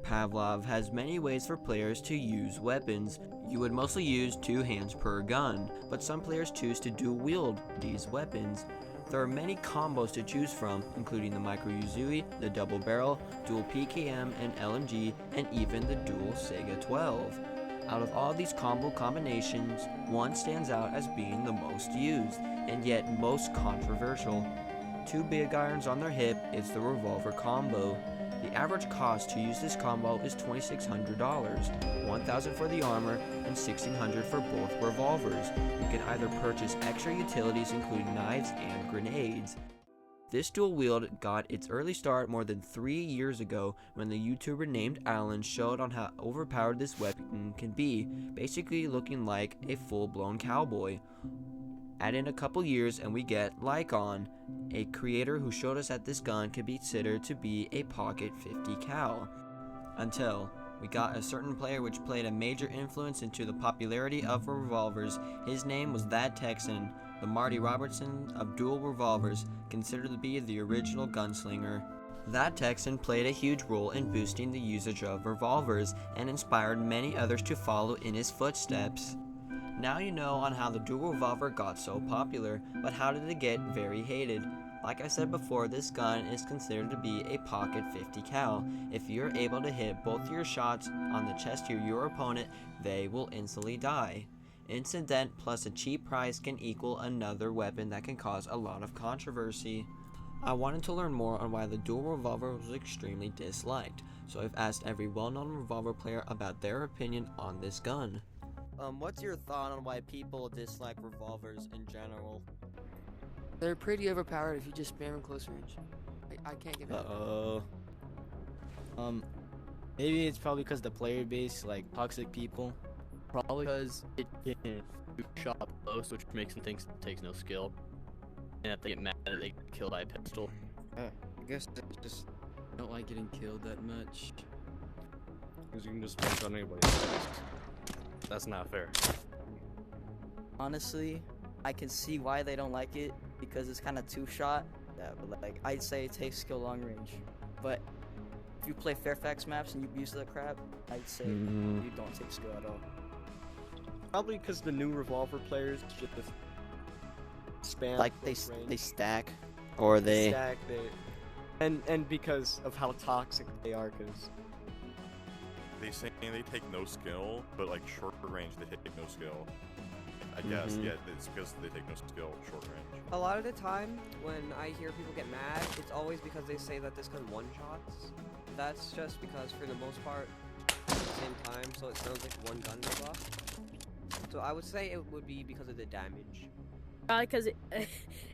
Pavlov has many ways for players to use weapons. You would mostly use 2 hands per gun, but some players choose to dual wield these weapons. There are many combos to choose from, including the micro Uzui, the double barrel, dual PKM and LMG, and even the dual Sega 12. Out of all these combo combinations, one stands out as being the most used, and yet most controversial. 2 big irons on their hip is the revolver combo. The average cost to use this combo is $2,600, $1,000 for the armor, and $1,600 for both revolvers. You can either purchase extra utilities including knives and grenades. This dual wield got its early start more than 3 years ago when the YouTuber named Alan showed on how overpowered this weapon can be, basically looking like a full-blown cowboy. Add in a couple years and we get Lycon, a creator who showed us that this gun could be considered to be a pocket 50 cal. Until we got a certain player which played a major influence into the popularity of revolvers. His name was That Texan, the Marty Robertson of dual revolvers, considered to be the original gunslinger. That Texan played a huge role in boosting the usage of revolvers and inspired many others to follow in his footsteps. Now you know on how the dual revolver got so popular, but how did it get very hated? Like I said before, this gun is considered to be a pocket 50 cal. If you're able to hit both your shots on the chest to your opponent, they will instantly die. Incident plus a cheap price can equal another weapon that can cause a lot of controversy. I wanted to learn more on why the dual revolver was extremely disliked, so I've asked every well-known revolver player about their opinion on this gun. What's your thought on why people dislike revolvers in general? They're pretty overpowered if you just spam in close range. I can't get it. Maybe it's probably because the player base, like toxic people. Probably because it can shot close, which makes them think it takes no skill. And if they get mad, they get killed by a pistol. I guess it's just I don't like getting killed that much. Because you can just punch on anybody. That's not fair. Honestly, I can see why they don't like it because it's kind of two-shot. Yeah, but like I'd say it takes skill long range. But if you play Fairfax maps and you use that crap, I'd say you don't take skill at all. Probably because the new revolver players just spam. Like they stack, or they stack. And because of how toxic they are, because they say they take no skill, but like short range they take no skill. I guess, yeah, it's because they take no skill, short range. A lot of the time, when I hear people get mad, it's always because they say that this gun one-shots. That's just because, for the most part, at the same time, so it sounds like one gun goes off. So I would say it would be because of the damage. Probably because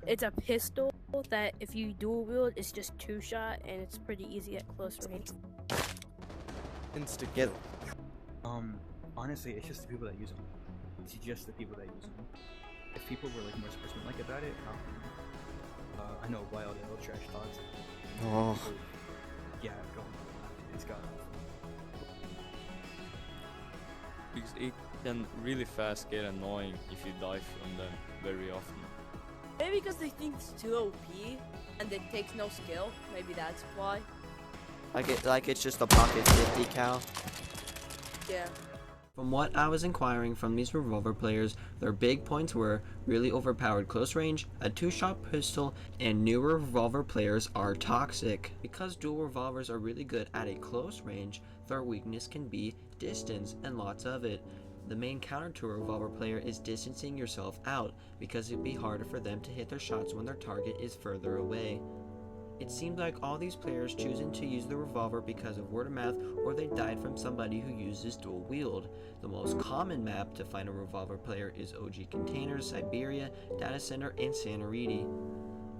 it's a pistol that if you dual wield, it's just 2-shot, and it's pretty easy at close range. insta-kill. Honestly, it's just the people that use them. It's just the people that use them. If people were like more sportsmanlike about it, I know Wild L trash talks. Oh. Yeah, go on. It's got because it can really fast get annoying if you die from them very often. Maybe because they think it's too OP and it takes no skill. Maybe that's why. like it's just a pocket 50 cal. Yeah. From what I was inquiring from these revolver players, their big points were really overpowered close range, a 2-shot pistol, and newer revolver players are toxic. Because dual revolvers are really good at a close range, their weakness can be distance, and lots of it. The main counter to a revolver player is distancing yourself out, because it'd be harder for them to hit their shots when their target is further away. It seemed like all these players choosing to use the revolver because of word of mouth, or they died from somebody who uses dual wield. The most common map to find a revolver player is OG Containers, Siberia, Data Center, and Santoriti.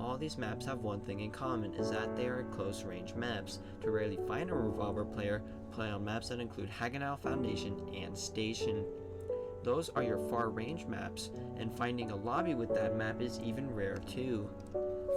All these maps have one thing in common, is that they are close range maps. To rarely find a revolver player, play on maps that include Hagenau Foundation and Station. Those are your far range maps, and finding a lobby with that map is even rare too.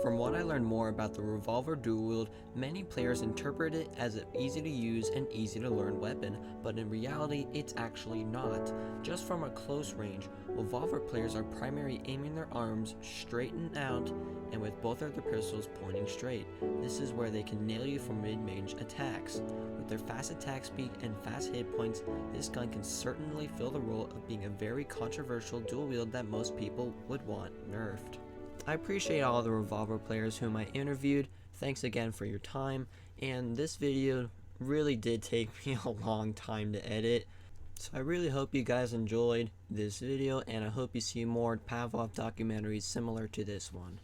From what I learned more about the revolver dual wield, many players interpret it as an easy to use and easy to learn weapon, but in reality it's actually not. Just from a close range, revolver players are primarily aiming their arms straightened out and with both of their pistols pointing straight. This is where they can nail you from mid-range attacks. With their fast attack speed and fast hit points, this gun can certainly fill the role of being a very controversial dual wield that most people would want nerfed. I appreciate all the revolver players whom I interviewed. Thanks again for your time, and this video really did take me a long time to edit. So I really hope you guys enjoyed this video, and I hope you see more Pavlov documentaries similar to this one.